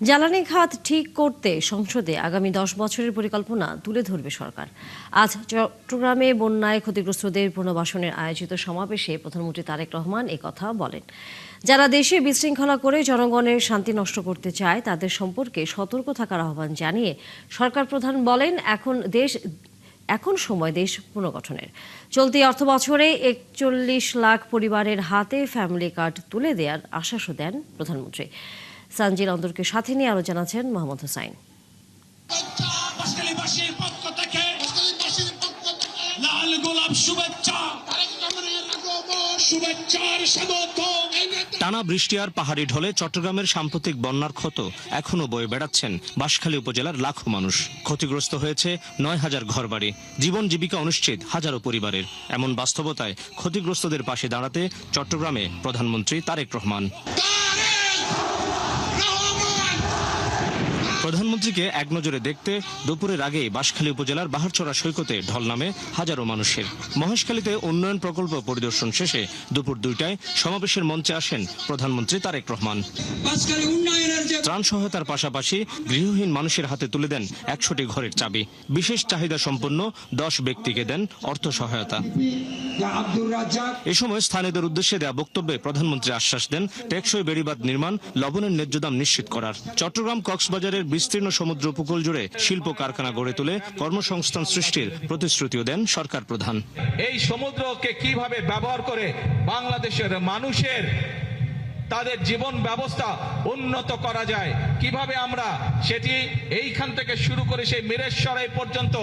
জ্বালানি খাত ঠিক করতে সংসদে আগামী 10 বছরের পরিকল্পনা তুলে ধরবে সরকার। আজ চট্টগ্রামে বন্যায় ক্ষতিগ্রস্তদের পুনর্বাসনের আয়োজিত সমাবেশে প্রধানমন্ত্রী তারেক রহমান কথা বলেন। যারা দেশে বিশৃঙ্খলা করে জনগণের শান্তি নষ্ট করতে চায় তাদের সম্পর্কে সতর্ক থাকার আহ্বান জানিয়ে সরকার প্রধান বলেন, এখন সময় দেশ পুনর্গঠনের। চলতি অর্থবছরে 41 লাখ পরিবারের হাতে ফ্যামিলি কার্ড তুলে দেওয়ার আশ্বাসও দেন প্রধানমন্ত্রী। সানজিল অন্তরকে সাথে নিয়ে আরো জানাচ্ছেন মোহাম্মদ হোসাইন। টানা বৃষ্টি আর পাহাড়ি ঢলে চট্টগ্রামের সাম্প্রতিক বন্যার ক্ষত এখনো বয়ে বেড়াচ্ছেন বাঁশখালী উপজেলার লাখো মানুষ। ক্ষতিগ্রস্ত হয়েছে 9,000 ঘরবাড়ি, জীবন জীবিকা অনিশ্চিত হাজারো পরিবারের। এমন বাস্তবতায় ক্ষতিগ্রস্তদের পাশে দাঁড়াতে চট্টগ্রামে প্রধানমন্ত্রী তারেক রহমান। প্রধানমন্ত্রীকে এক নজরে দেখতে দুপুরের আগেই বাঁশখালী উপজেলার বাহারছড়া সৈকতে ঢল নামে হাজারো মানুষের। মহেশখালীতে উন্নয়ন প্রকল্প পরিদর্শন শেষে দুপুর 2টায় সমাবেশের মঞ্চে আসেন প্রধানমন্ত্রী তারেক রহমান। ত্রাণ সহায়তার পাশাপাশি গৃহহীন মানুষের হাতে তুলে দেন 100টি ঘরের চাবি। বিশেষ চাহিদা সম্পন্ন 10 ব্যক্তিকে দেন অর্থ সহায়তা। এ সময় স্থানীয়দের উদ্দেশ্যে দেয়া বক্তব্যে প্রধানমন্ত্রী আশ্বাস দেন টেকসই বেড়িবাঁধ নির্মাণ, লবণের ন্যায্য দাম নিশ্চিত করার। চট্টগ্রাম কক্সবাজারের বিস্তীর্ণ সমুদ্র উপকূল জুড়ে শিল্প কারখানা গড়ে তুলে কর্মসংস্থান সৃষ্টির প্রতিশ্রুতিও দেন সরকার প্রধান। এই সমুদ্রকে কিভাবে ব্যবহার করে বাংলাদেশের মানুষের তাদের জীবন ব্যবস্থা উন্নত করা যায়, কিভাবে আমরা সেটি এইখান থেকে শুরু করে সেই মিরেশ্বরাই পর্যন্ত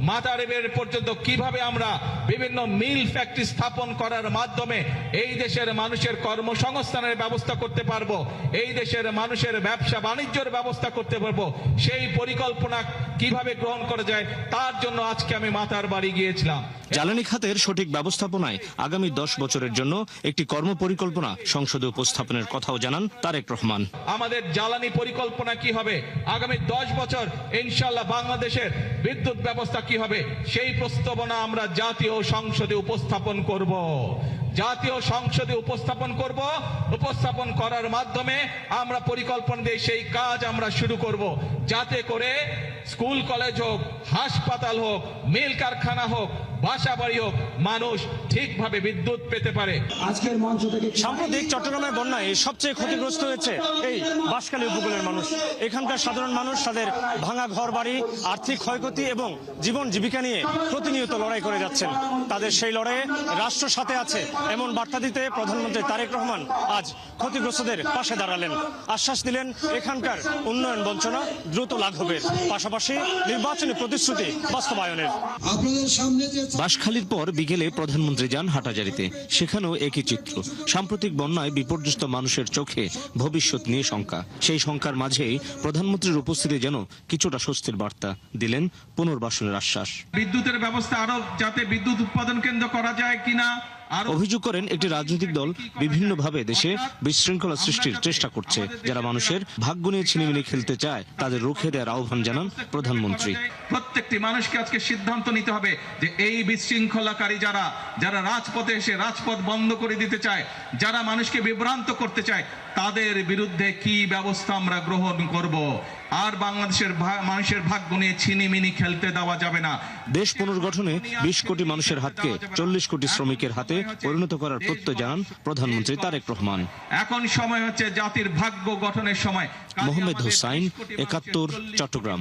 মাতারেবের পর্যন্ত কিভাবে আমরা বিভিন্ন মিল ফ্যাক্টরি স্থাপন করার মাধ্যমে এই দেশের মানুষের কর্মসংস্থানের ব্যবস্থা করতে পারবো, এই দেশের মানুষের ব্যবসা বাণিজ্যের ব্যবস্থা করতে পারবো, সেই পরিকল্পনা কিভাবে গ্রহণ করা যায় তার জন্য আজকে আমি মাতার বাড়ি গিয়েছিলাম। জ্বালানি খাতের সঠিক ব্যবস্থাপনায় আগামী 10 বছরের জন্য একটি কর্মপরিকল্পনা সংসদে উপস্থাপনের কথাও জানান তারেক রহমান। আমাদের জ্বালানি পরিকল্পনা কি হবে, আগামী 10 বছর ইনশাআল্লাহ বাংলাদেশের বিদ্যুৎ ব্যবস্থা কি হবে, সেই প্রস্তাবনা আমরা জাতীয় সংসদে উপস্থাপন করব। জাতীয় সংসদে উপস্থাপন করার মাধ্যমে আমরা পরিকল্পনা দিয়ে সেই কাজ আমরা শুরু করব, যাতে করে স্কুল কলেজ হোক, হাসপাতাল হোক, মিল কারখানা হোক, বাসা বাড়ি হোক, মানুষ ঠিকভাবে বিদ্যুৎ পেতে পারে। আজকের মঞ্চ থেকে সাম্প্রতিক চট্টগ্রামের বন্যায় সবচেয়ে ক্ষতিগ্রস্ত হয়েছে এই বাঁশখালী উপকূলের মানুষ। এখানকার সাধারণ মানুষ তাদের ভাঙা ঘর বাড়ি, আর্থিক ক্ষয়ক্ষতি এবং জীবন জীবিকা নিয়ে প্রতিনিয়ত লড়াই করে যাচ্ছেন। তাদের সেই লড়াইয়ে রাষ্ট্র সাথে আছে এমন বার্তা দিতে প্রধানমন্ত্রী তারেক রহমান আজ ক্ষতিগ্রস্তদের পাশে দাঁড়ালেন। আশ্বাস দিলেন এখানকার উন্নয়ন বঞ্চনা দ্রুত লাঘবের, পাশাপাশি নির্বাচনী প্রতিশ্রুতি বাস্তবায়নের। বাঁশখালীর পর বিকেলে প্রধানমন্ত্রী যান হাটাজারিতে। সেখানেও একই চিত্র। সাম্প্রতিক বন্যায় বিপর্যস্ত মানুষের চোখে ভবিষ্যৎ নিয়ে শঙ্কা। সেই শঙ্কার মাঝেই প্রধানমন্ত্রীর উপস্থিতি যেন কিছুটা স্বস্তির বার্তা দিলেন, পুনর্বাসনের আশ্বাস। বিদ্যুতের ব্যবস্থা আরো যাতে বিদ্যুৎ উৎপাদন কেন্দ্র করা যায় কিনা অভিযোগ করেন একটি রাজনৈতিক দল বিভিন্নভাবে দেশে বিশৃঙ্খলা সৃষ্টির চেষ্টা করছে। যারা মানুষের ভাগ্য নিয়ে ছিনিমিনি খেলতে চায় তাদের রুখে দেওয়ার আহ্বান জানান প্রধানমন্ত্রী। প্রত্যেকটি মানুষকে আজকে সিদ্ধান্ত নিতে হবে যে এই বিশৃঙ্খলাকারী যারা রাজপথে এসে রাজপথ বন্ধ করে দিতে চায়, যারা মানুষকে বিভ্রান্ত করতে চায়, তাদের বিরুদ্ধে কি ব্যবস্থা আমরা গ্রহণ করব। আর বাংলাদেশের মানুষের ভাগ্য নিয়ে ছিনিমিনি খেলতে দেওয়া যাবে না। দেশ পুনর্গঠনে 20 কোটি মানুষের হাতকে 40 কোটি শ্রমিকের হাতে পরিণত করার প্রত্যয় জানান প্রধানমন্ত্রী তারেক রহমান। এখন সময় হচ্ছে জাতির ভাগ্য গঠনের সময়। মোহাম্মদ হোসাইন, 71, চট্টগ্রাম।